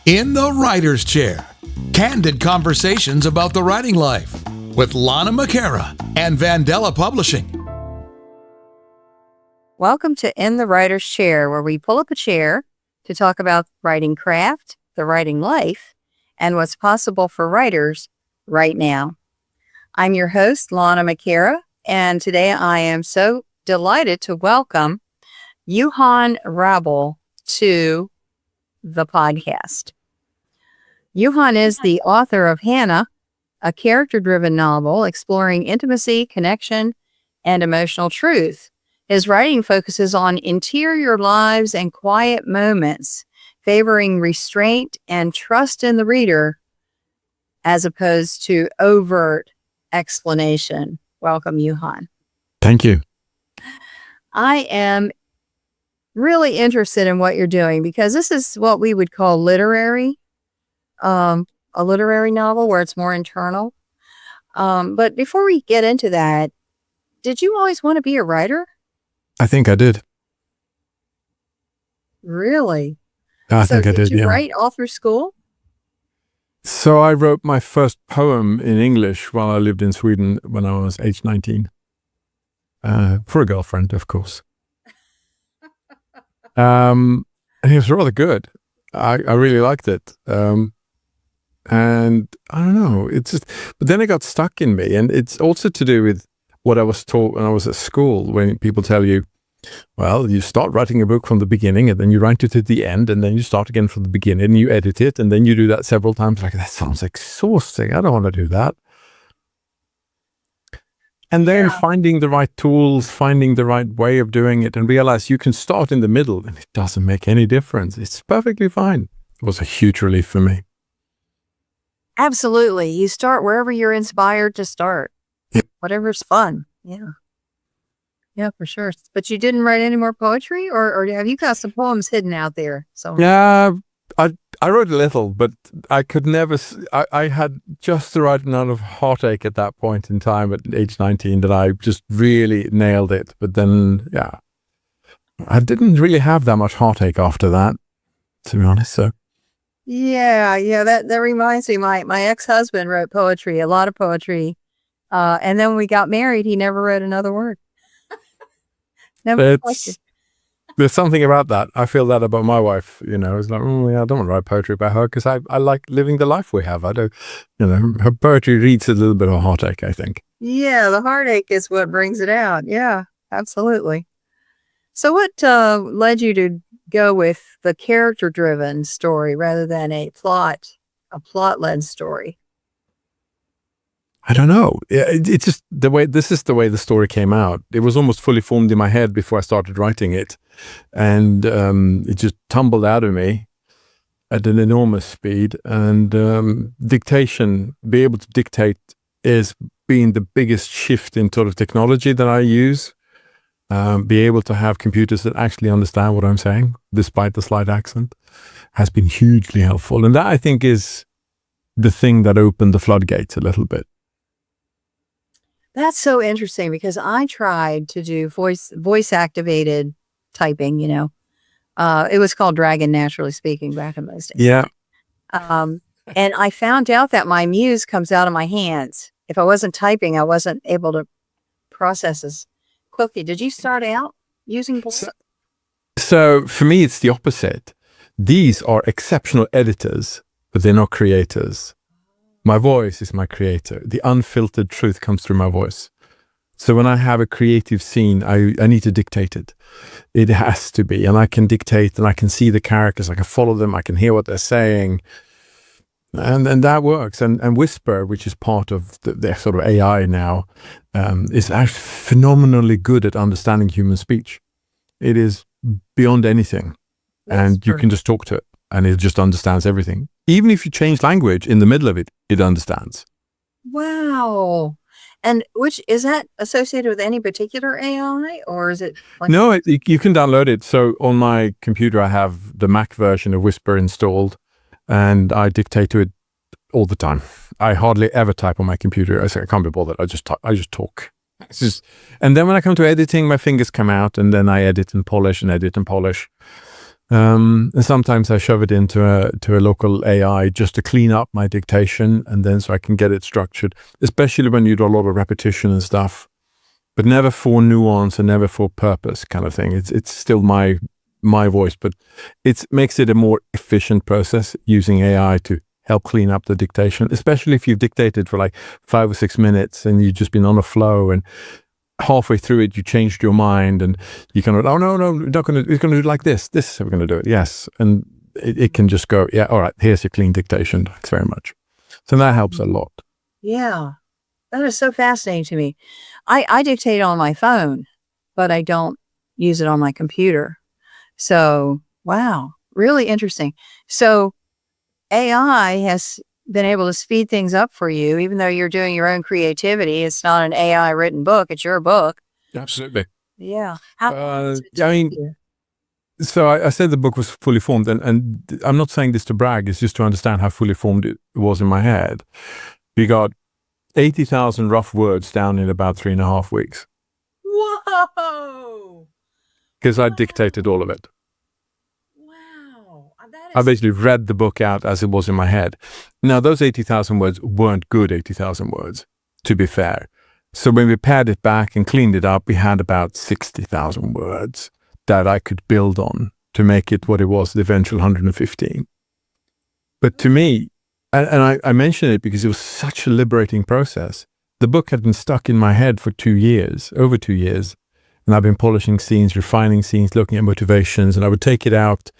In the Writer's Chair, candid conversations about the writing life with Lana McAra and Vandella Publishing. Welcome to In the Writer's Chair, where we pull up a chair to talk about writing craft, the writing life, and what's possible for writers right now. I'm your host, Lana McAra, and today I am so delighted to welcome Johan Raubel to the podcast. Johan is the author of Hannah, a character-driven novel exploring intimacy, connection, and emotional truth. His writing focuses on interior lives and quiet moments, favoring restraint and trust in the reader, as opposed to overt explanation. Welcome, Johan. Thank you. I am really interested in what you're doing because this is what we would call literary, a literary novel where it's more internal. But before we get into that, did you always want to be a writer? I think I did. Really? I think I did, Did you yeah. write all through school? So I wrote my first poem in English while I lived in Sweden when I was age 19. For a girlfriend, of course. And it was rather good. I really liked it. And I don't know, but then it got stuck in me. And it's also to do with what I was taught when I was at school, when people tell you, well, you start writing a book from the beginning and then you write it at the end and then you start again from the beginning and you edit it and then you do that several times. Like, that sounds exhausting. I don't want to do that. And then finding the right tools, finding the right way of doing it, and realize you can start in the middle and it doesn't make any difference. It's perfectly fine. It was a huge relief for me. Absolutely. You start wherever you're inspired to start. Yep. Whatever's fun. Yeah. Yeah, for sure. But you didn't write any more poetry, or have you got some poems hidden out there? So Yeah, I wrote a little, but I could never, I had just the right amount of heartache at that point in time at age 19 that I just really nailed it. But then, yeah, I didn't really have that much heartache after that, to be honest. So yeah, that reminds me. My ex-husband wrote poetry, a lot of poetry, and then when we got married, he never wrote another word. Never. There's something about that. I feel that about my wife. You know, it's like, yeah, I don't want to write poetry about her because I like living the life we have. I don't, her poetry reads a little bit of heartache, I think. Yeah, the heartache is what brings it out. Yeah, absolutely. So what led you to go with the character-driven story rather than a plot-led story? I don't know. It's just this is the way the story came out. It was almost fully formed in my head before I started writing it. And it just tumbled out of me at an enormous speed. And dictation, be able to dictate is being the biggest shift in sort of technology that I use. Be able to have computers that actually understand what I'm saying, despite the slight accent, has been hugely helpful. And that, I think, is the thing that opened the floodgates a little bit. That's so interesting because I tried to do voice activated typing, it was called Dragon Naturally Speaking back in those days. Yeah. And I found out that my muse comes out of my hands. If I wasn't typing, I wasn't able to process as quickly. Did you start out using voice? So for me, it's the opposite. These are exceptional editors, but they're not creators. My voice is my creator. The unfiltered truth comes through my voice. So when I have a creative scene, I need to dictate it. It has to be. And I can dictate and I can see the characters. I can follow them. I can hear what they're saying. And that works. And Whisper, which is part of the sort of AI now, is actually phenomenally good at understanding human speech. It is beyond anything. And you can just talk to it and it just understands everything. Even if you change language in the middle of it, it understands. Wow. And is that associated with any particular AI, or is it? No, you can download it. So on my computer, I have the Mac version of Whisper installed, and I dictate to it all the time. I hardly ever type on my computer. I say I can't be bothered. I just talk. And then when I come to editing, my fingers come out, and then I edit and polish and edit and polish. And sometimes I shove it into a local AI just to clean up my dictation, and then so I can get it structured, especially when you do a lot of repetition and stuff, but never for nuance and never for purpose kind of thing. It's still my voice, but it makes it a more efficient process using AI to help clean up the dictation, especially if you've dictated for like 5 or 6 minutes and you've just been on a flow, and halfway through it you changed your mind and you kind of, oh no, we're not going to, it's going to do it like this is how we're going to do it. Yes. And it can just go, yeah, all right, here's your clean dictation. Thanks very much. So that helps a lot. Yeah. That is so fascinating to me. I dictate on my phone, but I don't use it on my computer. So, wow, really interesting. So AI has been able to speed things up for you, even though you're doing your own creativity. It's not an AI written book. It's your book. Absolutely. Yeah. How I mean, so I said the book was fully formed, and I'm not saying this to brag. It's just to understand how fully formed it was in my head. We got 80,000 rough words down in about 3.5 weeks. Whoa! Because I dictated all of it. Wow. I basically read the book out as it was in my head. Now, those 80,000 words weren't good 80,000 words, to be fair. So when we pared it back and cleaned it up, we had about 60,000 words that I could build on to make it what it was, the eventual 115. But to me, and I mention it because it was such a liberating process. The book had been stuck in my head for 2 years, over 2 years. And I've been polishing scenes, refining scenes, looking at motivations, and I would take it out.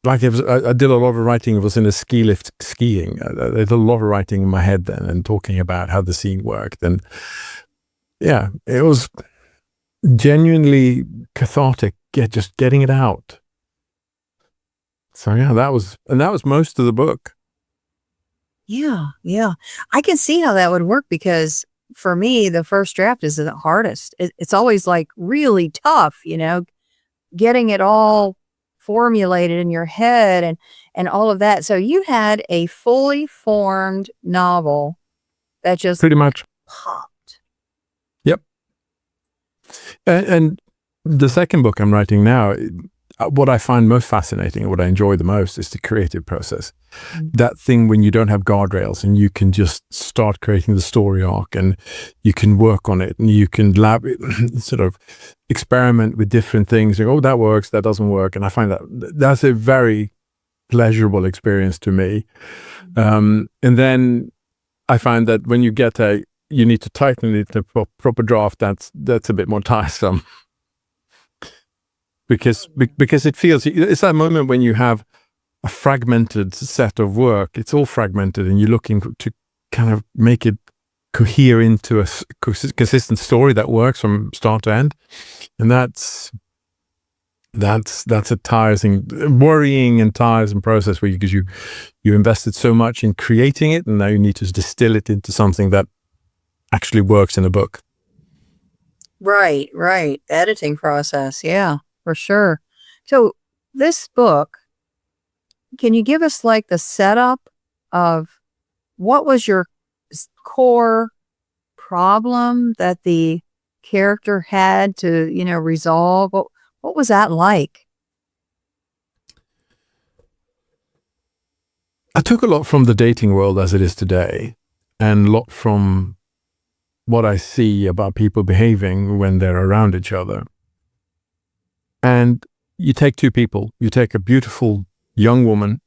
Like I did a lot of writing. It was in a ski lift skiing. I did a lot of writing in my head then and talking about how the scene worked. And yeah, it was genuinely cathartic, just getting it out. So yeah, that was most of the book. Yeah. Yeah. I can see how that would work because for me, the first draft is the hardest. It's always like really tough, getting it all formulated in your head and all of that. So you had a fully formed novel that just Pretty much popped. Yep. And the second book I'm writing now, what I find most fascinating and what I enjoy the most is the creative process. Mm-hmm. That thing when you don't have guardrails and you can just start creating the story arc and you can work on it and you can sort of experiment with different things. Like, oh, that works, that doesn't work. And I find that's a very pleasurable experience to me. And then I find that when you get you need to tighten it to a proper draft, that's a bit more tiresome. Because it feels, it's that moment when you have a fragmented set of work. It's all fragmented and you're looking to kind of make it cohere into a consistent story that works from start to end. And that's a tiresome, worrying and tiresome process because you invested so much in creating it and now you need to distill it into something that actually works in a book. Right. Editing process. Yeah. For sure. So this book, can you give us like the setup of what was your core problem that the character had to, resolve? What was that like? I took a lot from the dating world as it is today and a lot from what I see about people behaving when they're around each other. And you take two people. You take a beautiful young woman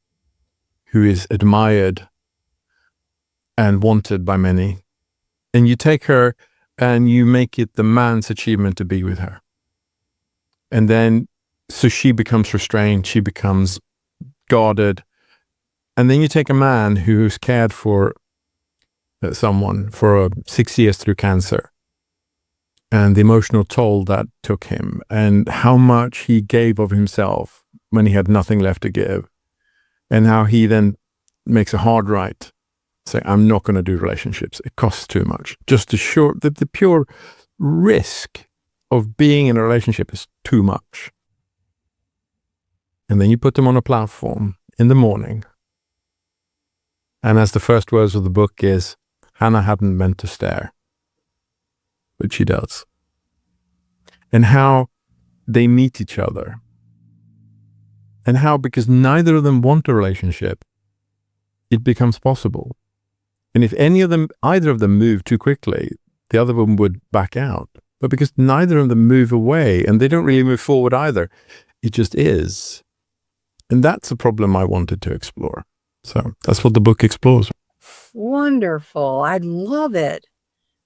who is admired and wanted by many, and you take her and you make it the man's achievement to be with her. And then, so she becomes restrained, she becomes guarded. And then you take a man who's cared for someone for 6 years through cancer, and the emotional toll that took him, and how much he gave of himself when he had nothing left to give, and how he then makes a hard right, say, I'm not going to do relationships. It costs too much. Just that the pure risk of being in a relationship is too much. And then you put them on a platform in the morning. And as the first words of the book is, Hannah hadn't meant to stare, but she does. And how they meet each other. and how, because neither of them want a relationship, it becomes possible. And if either of them move too quickly, the other one would back out. But because neither of them move away, and they don't really move forward either, it just is. And that's a problem I wanted to explore. So that's what the book explores. Wonderful. I love it.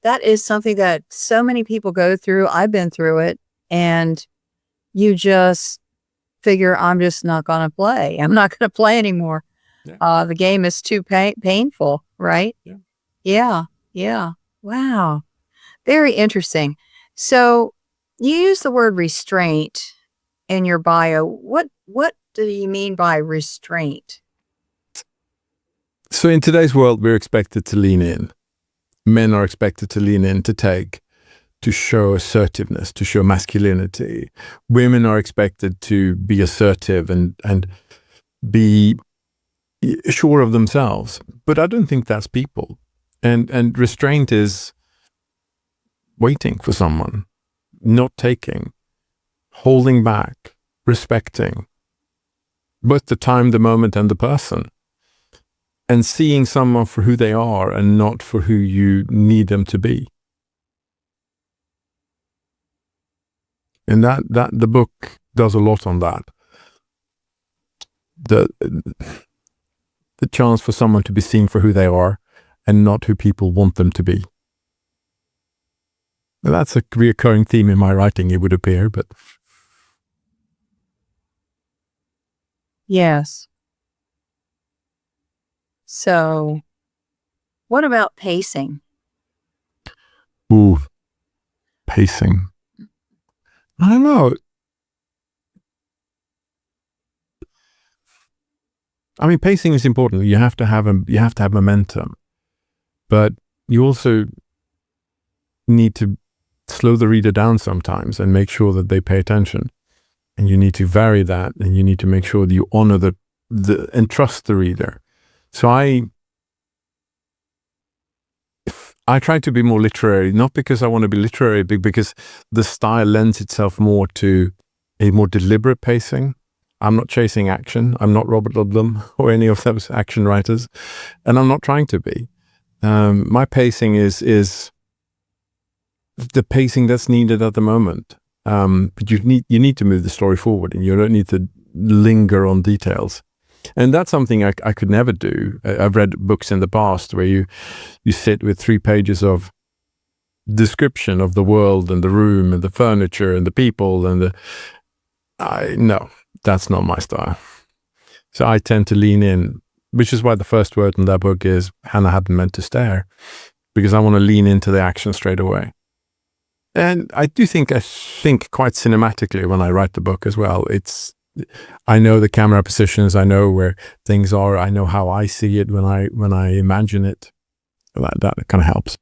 That is something that so many people go through. I've been through it, and you just figure, I'm just not going to play. I'm not going to play anymore. Yeah. The game is too painful, right? Yeah. Yeah. Yeah. Wow. Very interesting. So you use the word restraint in your bio. What do you mean by restraint? So in today's world, we're expected to lean in. Men are expected to lean in, to take, to show assertiveness, to show masculinity. Women are expected to be assertive and be sure of themselves. But I don't think that's people. And restraint is waiting for someone, not taking, holding back, respecting both the time, the moment, and the person, and seeing someone for who they are and not for who you need them to be. And that the book does a lot on that. The chance for someone to be seen for who they are and not who people want them to be. That's a recurring theme in my writing, it would appear, but... Yes. So, what about pacing? Ooh, pacing. I don't know. I mean, pacing is important. You have to have momentum, but you also need to slow the reader down sometimes and make sure that they pay attention. And you need to vary that, and you need to make sure that you honor and trust the reader. So I try to be more literary, not because I want to be literary, but because the style lends itself more to a more deliberate pacing. I'm not chasing action. I'm not Robert Ludlum or any of those action writers, and I'm not trying to be. My pacing is the pacing that's needed at the moment. But you need to move the story forward, and you don't need to linger on details. And that's something I could never do. I've read books in the past where you sit with 3 pages of description of the world and the room and the furniture and the people and no, that's not my style. So I tend to lean in, which is why the first word in that book is Hannah hadn't meant to stare, because I want to lean into the action straight away. And I think quite cinematically when I write the book as well. I know the camera positions, I know where things are, I know how I see it when I imagine it. That kind of helps.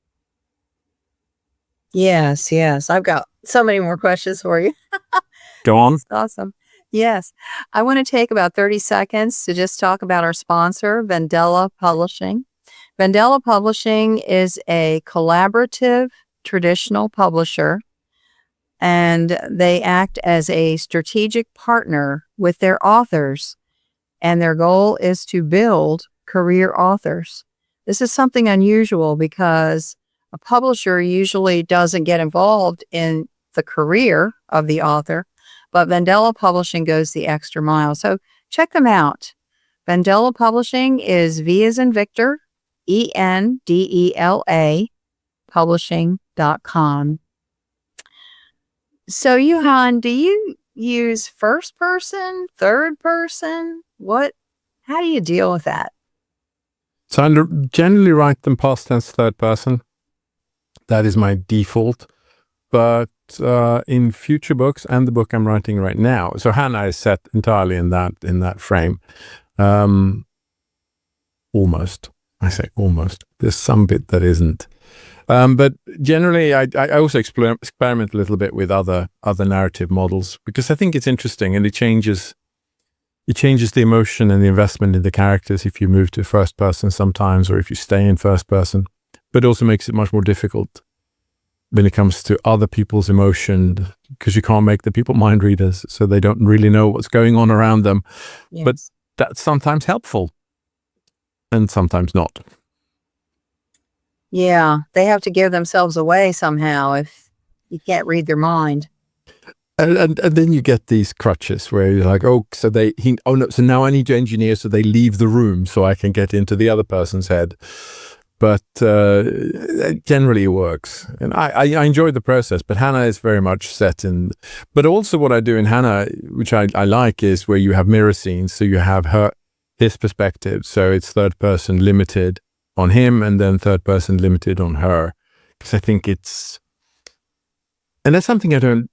Yes. I've got so many more questions for you. Go on. That's awesome. Yes. I want to take about 30 seconds to just talk about our sponsor, Vandella Publishing. Vandella Publishing is a collaborative traditional publisher, and they act as a strategic partner with their authors, and their goal is to build career authors. This is something unusual because a publisher usually doesn't get involved in the career of the author, but Vandella Publishing goes the extra mile. So check them out. Vandella Publishing is V as in Victor, ENDELA, publishing.com. So Johan, do you use first person, third person? How do you deal with that? So I generally write them past tense third person. That is my default. But in future books and the book I'm writing right now, so Hannah is set entirely in that frame. Almost. I say almost. There's some bit that isn't. But generally, I also experiment a little bit with other narrative models, because I think it's interesting, and it changes the emotion and the investment in the characters if you move to first person sometimes, or if you stay in first person. But it also makes it much more difficult when it comes to other people's emotion, because you can't make the people mind readers, so they don't really know what's going on around them. Yes. But that's sometimes helpful and sometimes not. Yeah, they have to give themselves away somehow if you can't read their mind. And then you get these crutches where you're like, so now I need to engineer so they leave the room so I can get into the other person's head. But generally it works. And I enjoy the process, but Hannah is very much set in. But also what I do in Hannah, which I like, is where you have mirror scenes. So you have his perspective. So it's third person limited on him and then third person limited on her. Because I think and that's something I don't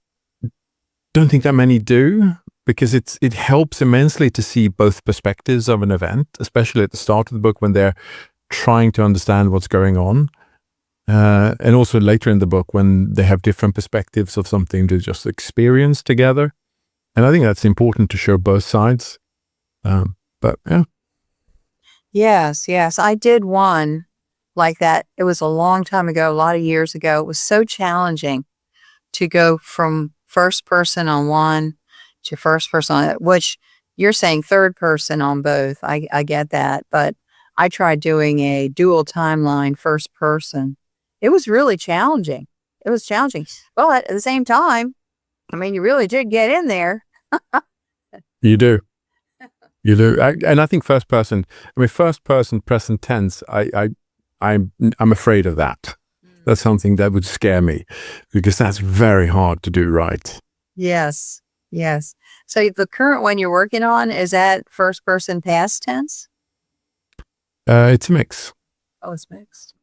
think that many do, because it helps immensely to see both perspectives of an event, especially at the start of the book when they're trying to understand what's going on, and also later in the book when they have different perspectives of something to just experience together. And I think that's important to show both sides. But yeah. Yes, I did one like that. It was a long time ago, a lot of years ago. It was so challenging to go from first person on one to first person on it, which you're saying third person on both. I get that, but I tried doing a dual timeline first person. It was really challenging. But at the same time, I mean, you really did get in there. You do. And I think first person present tense, I'm afraid of that. That's something that would scare me, because that's very hard to do right. Yes. So the current one you're working on, is that first person past tense? It's a mix. Oh, it's mixed.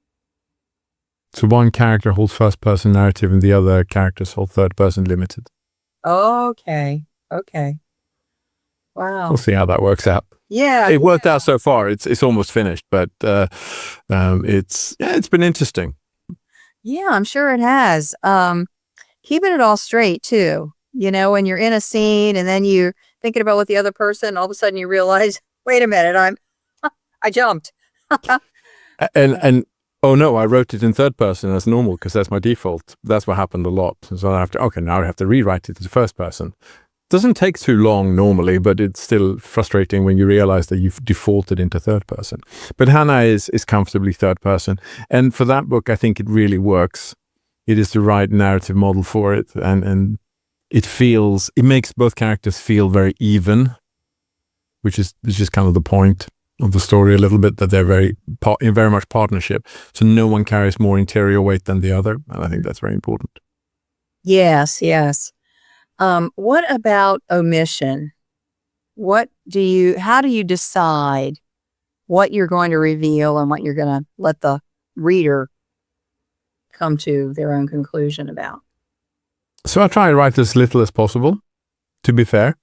So one character holds first person narrative and the other characters hold third person limited. Okay. Wow. We'll see how that works out. Yeah. It worked out so far. It's almost finished, but it's been interesting. Yeah, I'm sure it has. Keeping it all straight too. You know, when you're in a scene and then you're thinking about what the other person, all of a sudden you realize, wait a minute, I jumped. and oh no, I wrote it in third person as normal because that's my default. That's what happened a lot. So now I have to rewrite it as first person. Doesn't take too long normally, but it's still frustrating when you realize that you've defaulted into third person. But Hannah is comfortably third person. And for that book, I think it really works. It is the right narrative model for it. And it makes both characters feel very even, which is kind of the point of the story a little bit, that they're in very much partnership. So no one carries more interior weight than the other. And I think that's very important. Yes. What about omission? How do you decide what you're going to reveal and what you're going to let the reader come to their own conclusion about? So I try to write as little as possible, to be fair.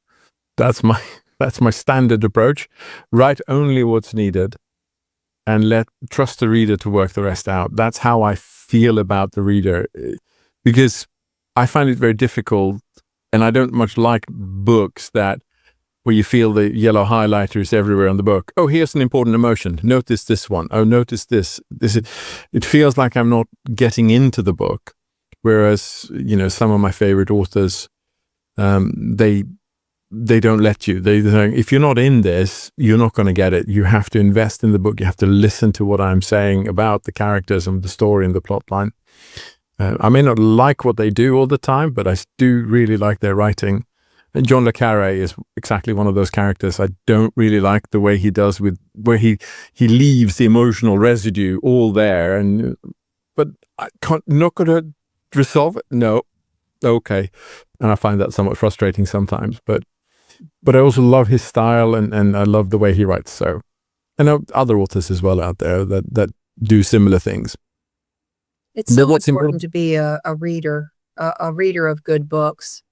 That's my standard approach. Write only what's needed and trust the reader to work the rest out. That's how I feel about the reader, because I find it very difficult, and I don't much like books where you feel the yellow highlighter is everywhere on the book. Oh, here's an important emotion. Notice this one. Oh, notice this. It feels like I'm not getting into the book. Whereas, some of my favorite authors, they don't let you. They say, if you're not in this, you're not going to get it. You have to invest in the book. You have to listen to what I'm saying about the characters and the story and the plot line. I may not like what they do all the time, but I do really like their writing. And Johan Raubel is exactly one of those characters. I don't really like the way he does where he leaves the emotional residue all there. But not going to resolve it. No. Okay. And I find that somewhat frustrating sometimes, but I also love his style and I love the way he writes. So, and there are other authors as well out there that do similar things. It's so important to be a reader of good books,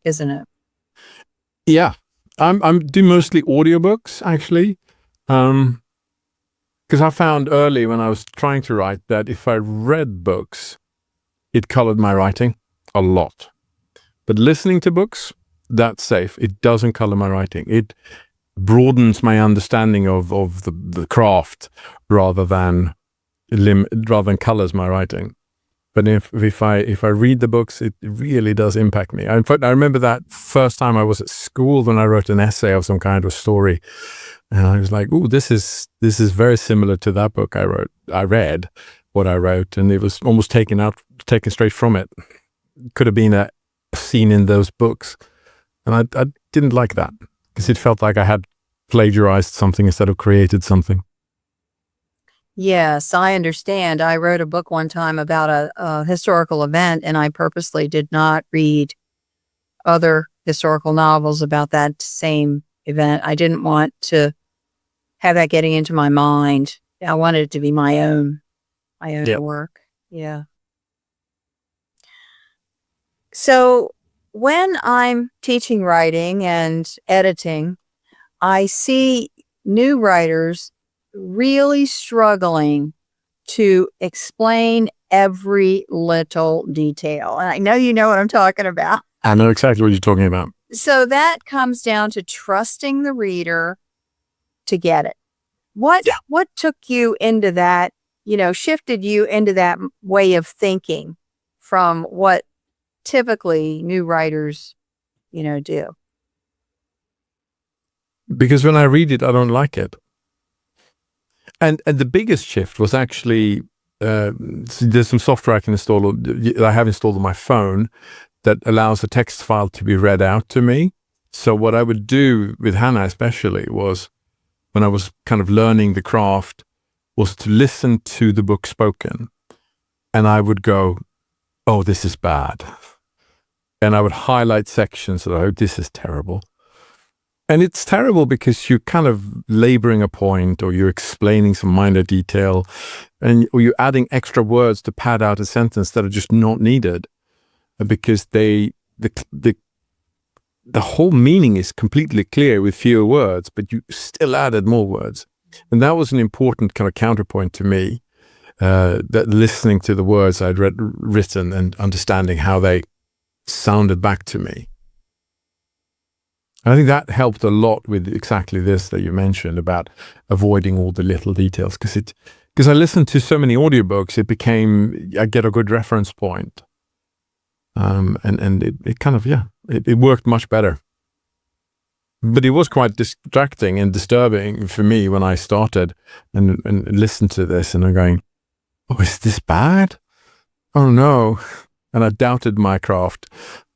isn't it? Yeah. I'm do mostly audiobooks actually. Because I found early when I was trying to write that if I read books, it colored my writing a lot. But listening to books, that's safe. It doesn't color my writing. It broadens my understanding of the craft rather than colors my writing. But if I read the books, it really does impact me. In fact, I remember that first time I was at school when I wrote an essay of some kind or story, and I was like, "Ooh, this is very similar to that book I wrote. I read what I wrote, and it was almost taken straight from it. Could have been a scene in those books, and I didn't like that because it felt like I had plagiarized something instead of created something." Yes, I understand. I wrote a book one time about a historical event, and I purposely did not read other historical novels about that same event. I didn't want to have that getting into my mind. I wanted it to be my own Yep. work. Yeah. So when I'm teaching writing and editing, I see new writers really struggling to explain every little detail. And I know you know what I'm talking about. I know exactly what you're talking about. So that comes down to trusting the reader to get it. What took you into that, shifted you into that way of thinking from what typically new writers, do? Because when I read it, I don't like it. And the biggest shift was actually, there's some software I can install, I have installed on my phone that allows a text file to be read out to me. So what I would do with Hannah especially was, when I was kind of learning the craft, was to listen to the book spoken. And I would go, "Oh, this is bad." And I would highlight sections that, "Oh, this is terrible." And it's terrible because you're kind of laboring a point, or you're explaining some minor detail, or you're adding extra words to pad out a sentence that are just not needed, because the whole meaning is completely clear with fewer words, but you still added more words. And that was an important kind of counterpoint to me, that listening to the words I'd written and understanding how they sounded back to me. I think that helped a lot with exactly this that you mentioned about avoiding all the little details, because I listened to so many audiobooks, I get a good reference point. And it kind of, it worked much better. But it was quite distracting and disturbing for me when I started and listened to this, and I'm going, "Oh, is this bad? Oh no." And I doubted my craft.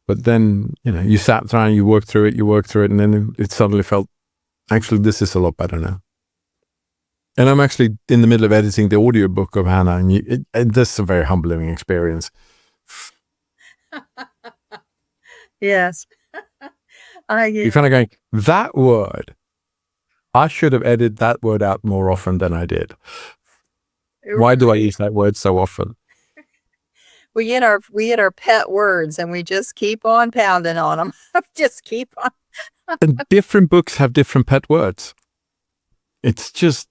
But then, you sat there and you worked through it, and then it suddenly felt, actually, this is a lot better now. And I'm actually in the middle of editing the audiobook of Hannah, and that's a very humbling experience. Yes. You're kind of going, that word, I should have edited that word out more often than I did. Why do I use that word so often? We hit our pet words, and we just keep on pounding on them. Just keep on. And different books have different pet words. It's just,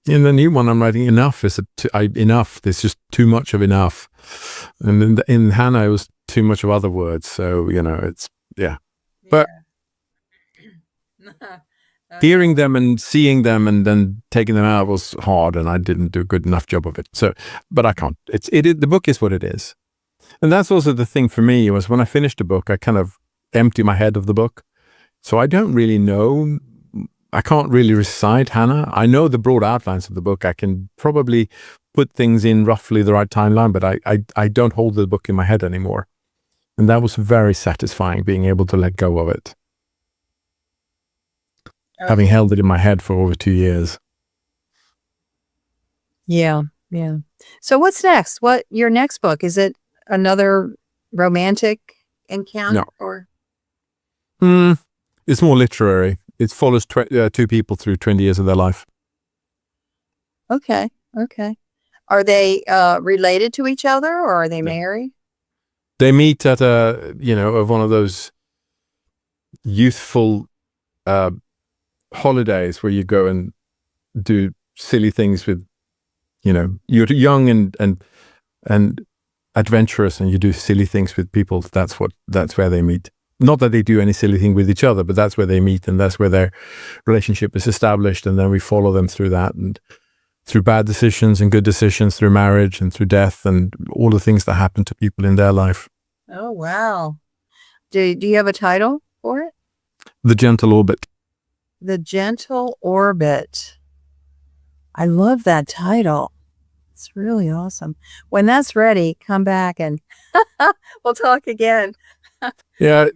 in the new one I'm writing, enough is enough. There's just too much of enough. And in Hannah, it was too much of other words. So, it's, But hearing them and seeing them and then taking them out was hard, and I didn't do a good enough job of it. So, but I can't. The book is what it is. And that's also the thing for me, was when I finished the book, I kind of empty my head of the book. So I don't really know. I can't really recite Hannah. I know the broad outlines of the book. I can probably put things in roughly the right timeline, but I don't hold the book in my head anymore. And that was very satisfying, being able to let go of it. Okay. Having held it in my head for over 2 years. Yeah. So what's next? Your next book? Is it another romantic encounter? No. Or? It's more literary. It follows two people through 20 years of their life. Okay. Are they related to each other, or are they married? They meet at one of those youthful holidays where you go and do silly things with, you're young and adventurous, and you do silly things with people. That's where they meet. Not that they do any silly thing with each other, but that's where they meet, and that's where their relationship is established. And then we follow them through that. And through bad decisions and good decisions, through marriage and through death and all the things that happen to people in their life. Oh, wow. Do you have a title for it? The Gentle Orbit. The Gentle Orbit. I love that title. It's really awesome. When that's ready, come back and we'll talk again. Yeah,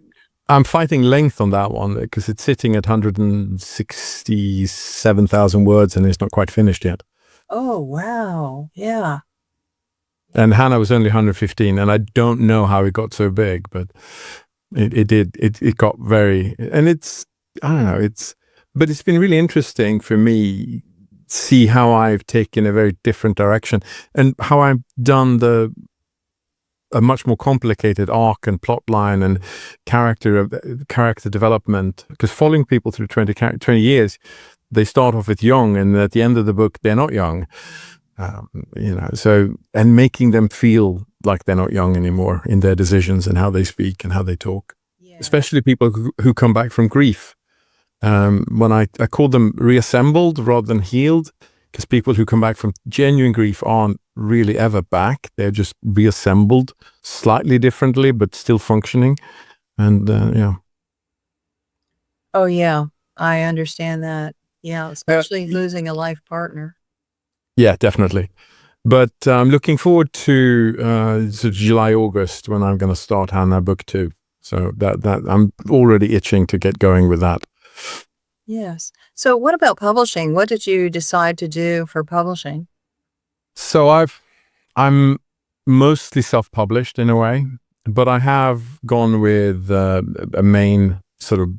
I'm fighting length on that one because it's sitting at 167,000 words and it's not quite finished yet. Oh, wow. Yeah. And Hannah was only 115, and I don't know how it got so big, but it did. It got very, and I don't know, but it's been really interesting for me see how I've taken a very different direction and how I've done a much more complicated arc and plot line and character development, because following people through 20 years, they start off with young, and at the end of the book, they're not young. So, and making them feel like they're not young anymore in their decisions and how they speak and how they talk, especially people who come back from grief. When I call them reassembled rather than healed, because people who come back from genuine grief aren't really ever back. They're just reassembled slightly differently, but still functioning. And Oh, yeah. I understand that. Yeah, especially losing a life partner. Yeah, definitely. But I'm looking forward to July, August, when I'm going to start Hannah book 2. So that I'm already itching to get going with that. Yes. So what about publishing? What did you decide to do for publishing? So I'm mostly self-published in a way, but I have gone with a main sort of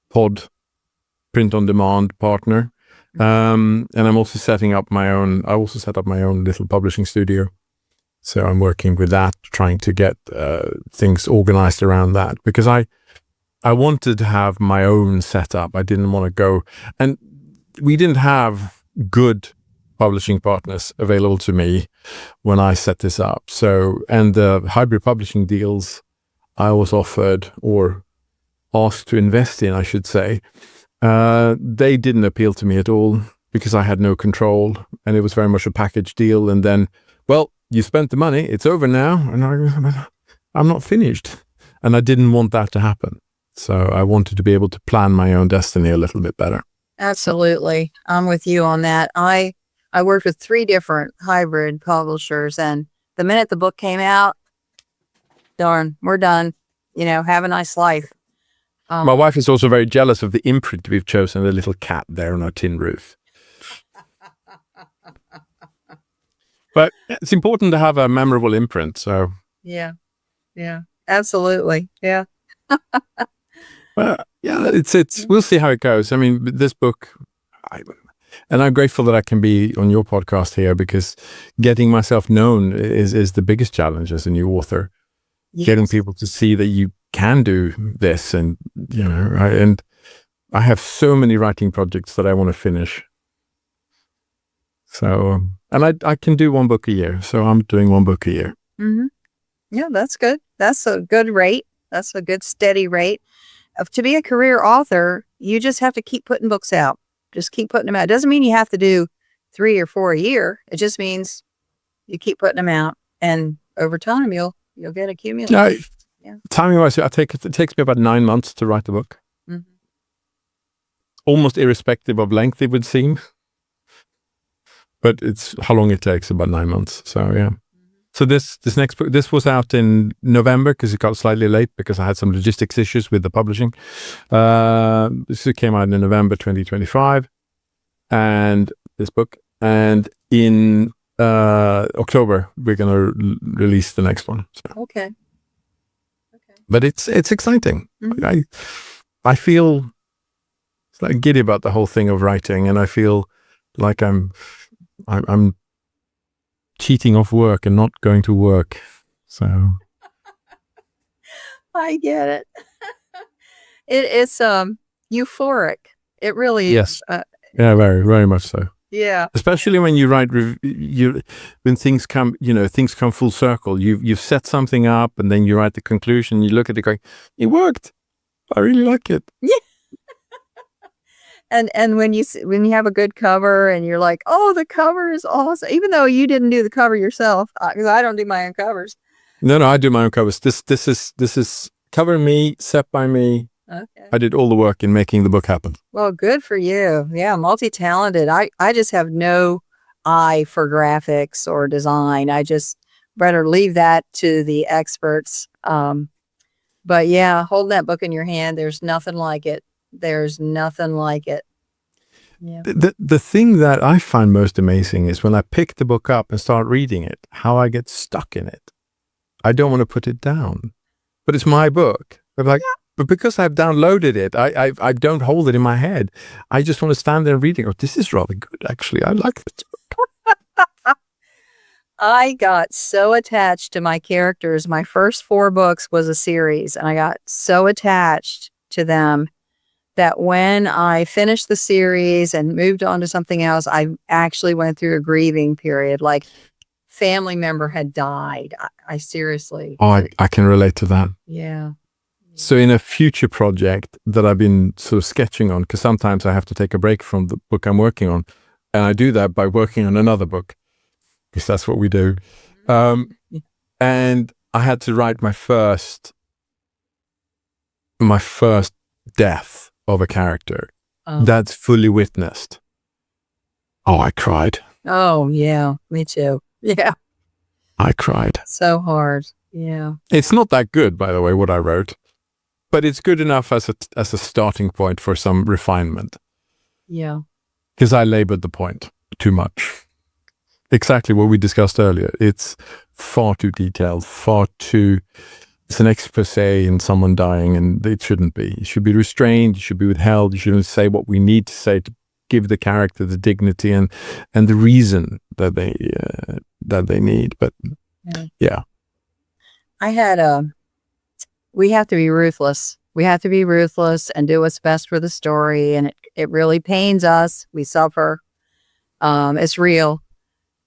pod print-on-demand partner. And I'm also setting up I also set up my own little publishing studio. So I'm working with that, trying to get things organized around that, because I wanted to have my own setup. I didn't want to go, and we didn't have good publishing partners available to me when I set this up. So, and the hybrid publishing deals I was offered or asked to invest in, I should say, they didn't appeal to me at all because I had no control, and it was very much a package deal. And then, well, you spent the money, it's over now, and I'm not finished. And I didn't want that to happen. So I wanted to be able to plan my own destiny a little bit better. Absolutely. I'm with you on that. I worked with 3 different hybrid publishers, and the minute the book came out, darn, we're done. Have a nice life. My wife is also very jealous of the imprint we've chosen, the little cat there on our tin roof. But it's important to have a memorable imprint. So yeah, absolutely, yeah. Well, yeah, it's. We'll see how it goes. I mean, this book, and I'm grateful that I can be on your podcast here, because getting myself known is the biggest challenge as a new author. Yes. Getting people to see that you can do this, and and I have so many writing projects that I want to finish. So, and I can do 1 book a year, so I'm doing 1 book a year. Mm-hmm. Yeah, that's good. That's a good rate. That's a good steady rate. To be a career author, you just have to keep putting books out. Just keep putting them out. It doesn't mean you have to do 3 or 4 a year. It just means you keep putting them out, and over time you'll get accumulated. Yeah. Timing-wise, it takes me about 9 months to write a book. Mm-hmm. Almost irrespective of length, it would seem. But it's how long it takes, about 9 months. So yeah. Mm-hmm. So this next book, this was out in November because it got slightly late because I had some logistics issues with the publishing. This came out in November 2025, and this book, and in October we're gonna release the next one. So. Okay. But it's exciting. Mm-hmm. I feel it's like giddy about the whole thing of writing, and I feel like I'm cheating off work and not going to work. So I get it. It's euphoric. It really yes. Yeah, very, very much so. Yeah. Especially when you write, when things come, things come full circle. You've set something up, and then you write the conclusion. You look at it going, it worked. I really like it. Yeah. And when you have a good cover and you're like, oh, the cover is awesome, even though you didn't do the cover yourself, because I don't do my own covers. No, I do my own covers. This is cover me, set by me. Okay. I did all the work in making the book happen. Well, good for you. Yeah, multi-talented. I just have no eye for graphics or design. I just better leave that to the experts. But yeah, holding that book in your hand, there's nothing like it. There's nothing like it. Yeah. The thing that I find most amazing is when I pick the book up and start reading it, how I get stuck in it. I don't want to put it down, but it's my book. But because I've downloaded it, I don't hold it in my head. I just want to stand there and read it. Oh, this is rather good, actually. I like this book. I got so attached to my characters. My first 4 books was a series, and I got so attached to them that when I finished the series and moved on to something else, I actually went through a grieving period. Like, family member had died. I seriously. Oh, I can relate to that. Yeah. So in a future project that I've been sort of sketching on, because sometimes I have to take a break from the book I'm working on, and I do that by working on another book, because that's what we do. And I had to write my first death of a character that's fully witnessed. Oh, I cried. Oh, yeah, me too. Yeah. I cried. So hard. Yeah. It's not that good, by the way, what I wrote, but it's good enough as a starting point for some refinement. Yeah. Because I labored the point too much. Exactly what we discussed earlier. It's far too detailed, it's an expose in someone dying, and it shouldn't be. It should be restrained, it should be withheld, you shouldn't say what we need to say to give the character the dignity and the reason that they need. But yeah. I had we have to be ruthless. We have to be ruthless and do what's best for the story. And it really pains us. We suffer. It's real.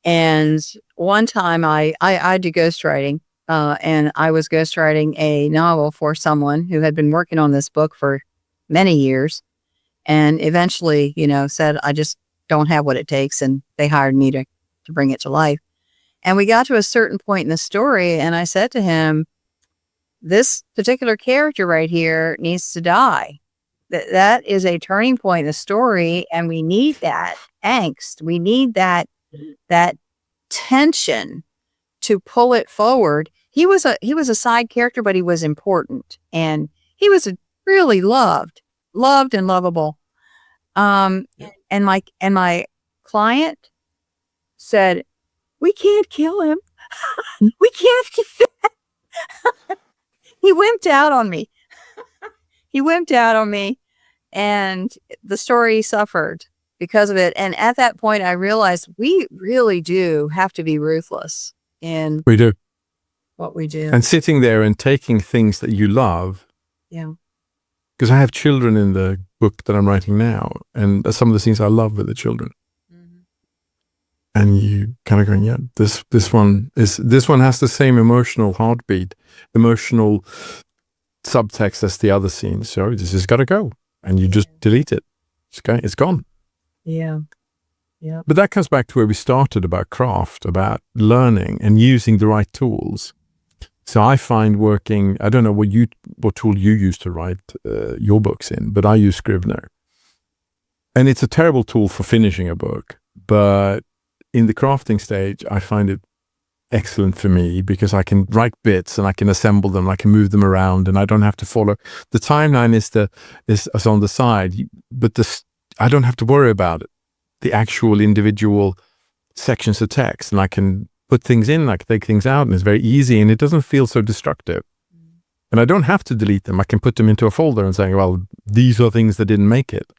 And one time I do ghostwriting, and I was ghostwriting a novel for someone who had been working on this book for many years, and eventually, said, I just don't have what it takes. And they hired me to bring it to life. And we got to a certain point in the story, and I said to him, this particular character right here needs to die. That is a turning point in the story, and we need that angst. We need that tension to pull it forward. He was a side character, but he was important, and he was really loved and lovable. And my client said, we can't kill him. We can't kill him. He wimped out on me. He wimped out on me, and the story suffered because of it. And at that point, I realized we really do have to be ruthless in We do. what we do. And sitting there and taking things that you love. Yeah. Because I have children in the book that I'm writing now, and some of the things I love with the children. And you kind of going, yeah, this one has the same emotional heartbeat, emotional subtext as the other scenes. So this has got to go, and you just delete it. It's gone. Yeah. Yeah. But that comes back to where we started about craft, about learning and using the right tools. So I find working, I don't know what tool you use to write your books in, but I use Scrivener. And it's a terrible tool for finishing a book, but in the crafting stage, I find it excellent for me because I can write bits and I can assemble them, I can move them around, and I don't have to follow. The timeline is on the side, but I don't have to worry about it. The actual individual sections of text, and I can put things in, I can take things out, and it's very easy, and it doesn't feel so destructive. And I don't have to delete them. I can put them into a folder and say, well, these are things that didn't make it.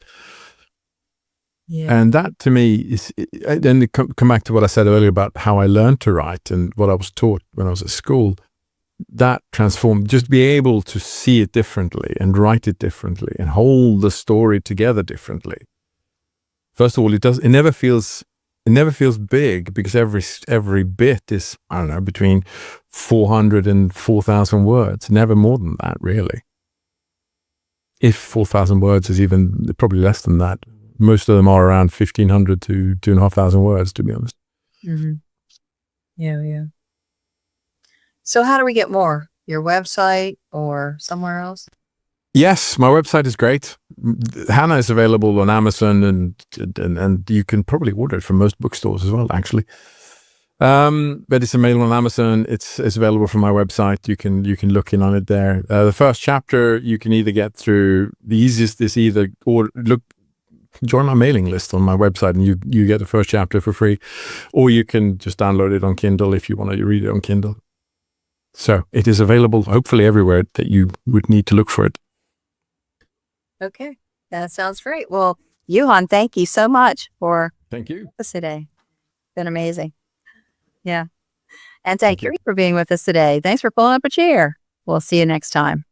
Yeah. And that to me is, then come back to what I said earlier about how I learned to write and what I was taught when I was at school. That transformed, just be able to see it differently and write it differently and hold the story together differently. First of all, it never feels big because every bit is, I don't know, between 400 and 4,000 words. Never more than that, really. If 4,000 words is even probably less than that. most of them are around 1,500 to 2,500 words, to be honest. Mm-hmm. Yeah. So how do we get more? Your website or somewhere else? Yes, my website is great. Hannah is available on Amazon, and you can probably order it from most bookstores as well, actually. But it's available on Amazon. It's available from my website. You can look in on it there. The first chapter you can either get through. The easiest is either join my mailing list on my website, and you get the first chapter for free, or you can just download it on Kindle if you want to read it on Kindle. So it is available, hopefully everywhere that you would need to look for it. Okay, that sounds great. Well, Johan, thank you so much for Thank you. us today. Been amazing. Yeah. And thank you for being with us today. Thanks for pulling up a chair. We'll see you next time.